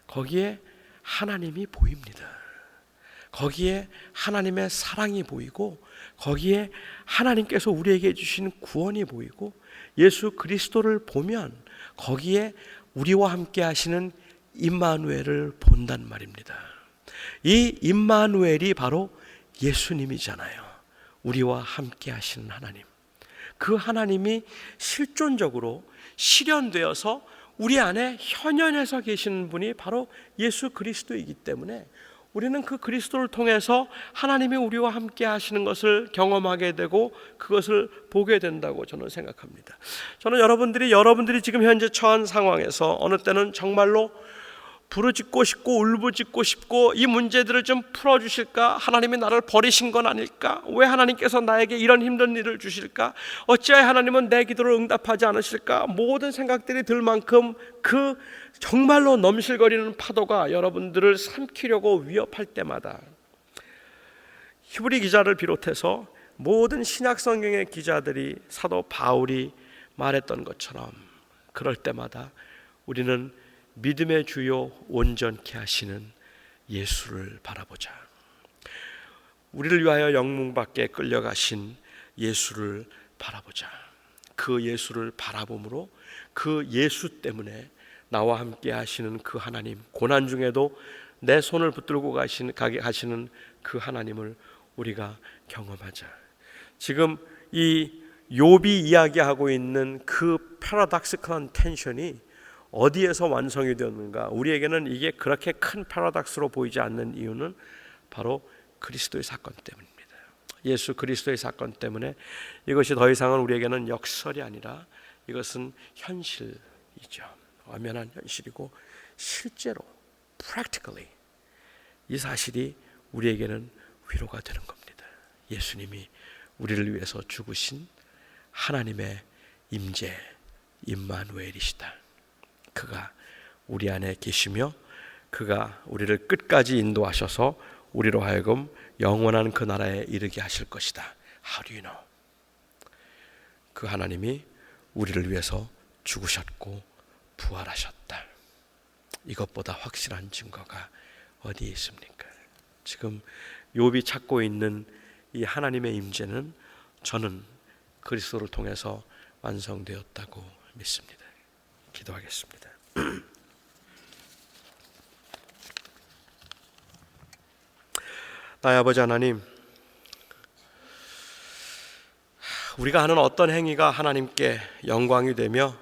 거기에 하나님이 보입니다. 거기에 하나님의 사랑이 보이고 거기에 하나님께서 우리에게 주신 구원이 보이고, 예수 그리스도를 보면 거기에 우리와 함께 하시는 임마누엘을 본단 말입니다. 이 임마누엘이 바로 예수님이잖아요. 우리와 함께 하시는 하나님. 그 하나님이 실존적으로 실현되어서 우리 안에 현현해서 계시는 분이 바로 예수 그리스도이기 때문에 우리는 그 그리스도를 통해서 하나님이 우리와 함께 하시는 것을 경험하게 되고 그것을 보게 된다고 저는 생각합니다. 저는 여러분들이 지금 현재 처한 상황에서 어느 때는 정말로 부르짖고 싶고 울부짖고 싶고 이 문제들을 좀 풀어주실까? 하나님이 나를 버리신 건 아닐까? 왜 하나님께서 나에게 이런 힘든 일을 주실까? 어찌하여 하나님은 내 기도를 응답하지 않으실까? 모든 생각들이 들 만큼 그 정말로 넘실거리는 파도가 여러분들을 삼키려고 위협할 때마다 히브리 기자를 비롯해서 모든 신약 성경의 기자들이 사도 바울이 말했던 것처럼 그럴 때마다 우리는 믿음의 주요 온전케 하시는 예수를 바라보자. 우리를 위하여 영문 밖에 끌려가신 예수를 바라보자. 그 예수를 바라봄으로 그 예수 때문에 나와 함께 하시는 그 하나님, 고난 중에도 내 손을 붙들고 가게 하시는 그 하나님을 우리가 경험하자. 지금 이 욥이 이야기하고 있는 그 패러독시컬한 텐션이 어디에서 완성이 되었는가? 우리에게는 이게 그렇게 큰 패러독스로 보이지 않는 이유는 바로 그리스도의 사건 때문입니다. 예수 그리스도의 사건 때문에 이것이 더 이상은 우리에게는 역설이 아니라 이것은 현실이죠. 엄연한 현실이고 실제로 practically 이 사실이 우리에게는 위로가 되는 겁니다. 예수님이 우리를 위해서 죽으신 하나님의 임재 임마누엘이시다. 그가 우리 안에 계시며 그가 우리를 끝까지 인도하셔서 우리로 하여금 영원한 그 나라에 이르게 하실 것이다. How do you know? 그 하나님이 우리를 위해서 죽으셨고 부활하셨다. 이것보다 확실한 증거가 어디에 있습니까? 지금 욥이 찾고 있는 이 하나님의 임재는 저는 그리스도를 통해서 완성되었다고 믿습니다. 기도하겠습니다. 나의 아버지 하나님, 우리가 하는 어떤 행위가 하나님께 영광이 되며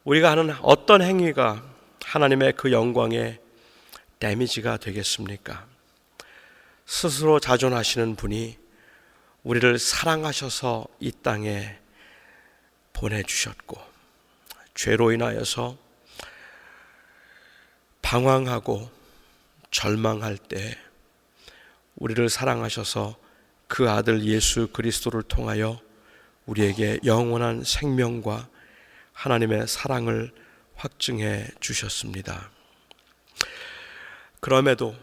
우리가 하는 어떤 행위가 하나님의 그 영광에 데미지가 되겠습니까? 스스로 자존하시는 분이 우리를 사랑하셔서 이 땅에 보내주셨고 죄로 인하여서 방황하고 절망할 때 우리를 사랑하셔서 그 아들 예수 그리스도를 통하여 우리에게 영원한 생명과 하나님의 사랑을 확증해 주셨습니다. 그럼에도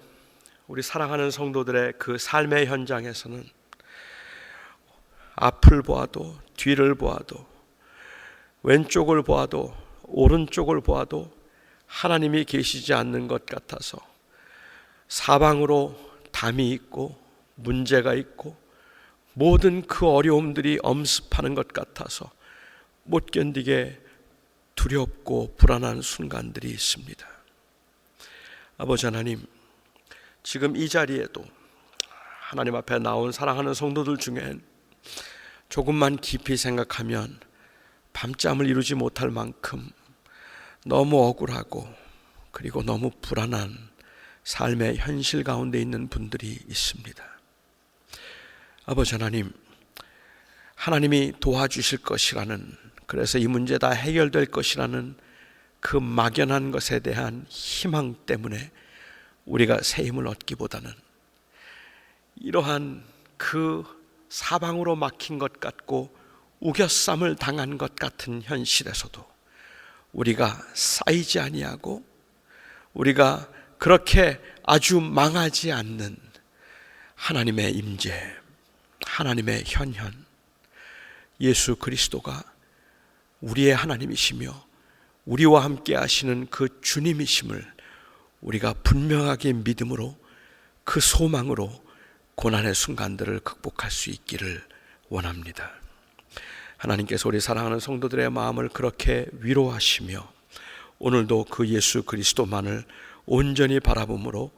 우리 사랑하는 성도들의 그 삶의 현장에서는 앞을 보아도 뒤를 보아도 왼쪽을 보아도 오른쪽을 보아도 하나님이 계시지 않는 것 같아서 사방으로 담이 있고 문제가 있고 모든 그 어려움들이 엄습하는 것 같아서 못 견디게 두렵고 불안한 순간들이 있습니다. 아버지 하나님, 지금 이 자리에도 하나님 앞에 나온 사랑하는 성도들 중엔 조금만 깊이 생각하면 밤잠을 이루지 못할 만큼 너무 억울하고 그리고 너무 불안한 삶의 현실 가운데 있는 분들이 있습니다. 아버지 하나님, 하나님이 도와주실 것이라는, 그래서 이 문제 다 해결될 것이라는 그 막연한 것에 대한 희망 때문에 우리가 새 힘을 얻기보다는 이러한 그 사방으로 막힌 것 같고 우겨쌈을 당한 것 같은 현실에서도 우리가 쌓이지 아니하고 우리가 그렇게 아주 망하지 않는 하나님의 임재, 하나님의 현현, 예수 그리스도가 우리의 하나님이시며 우리와 함께 하시는 그 주님이심을 우리가 분명하게 믿음으로 그 소망으로 고난의 순간들을 극복할 수 있기를 원합니다. 하나님께서 우리 사랑하는 성도들의 마음을 그렇게 위로하시며 오늘도 그 예수 그리스도만을 온전히 바라봄으로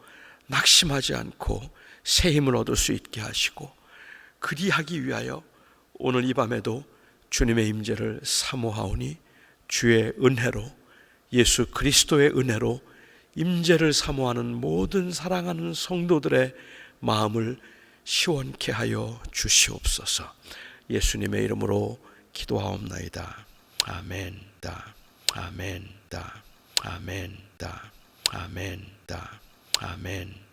낙심하지 않고 새 힘을 얻을 수 있게 하시고 그리하기 위하여 오늘 이 밤에도 주님의 임재를 사모하오니 주의 은혜로 예수 그리스도의 은혜로 임재를 사모하는 모든 사랑하는 성도들의 마음을 시원케 하여 주시옵소서. 예수님의 이름으로 기도하옵나이다. 아멘. 아멘. 아멘. 아멘. 아멘.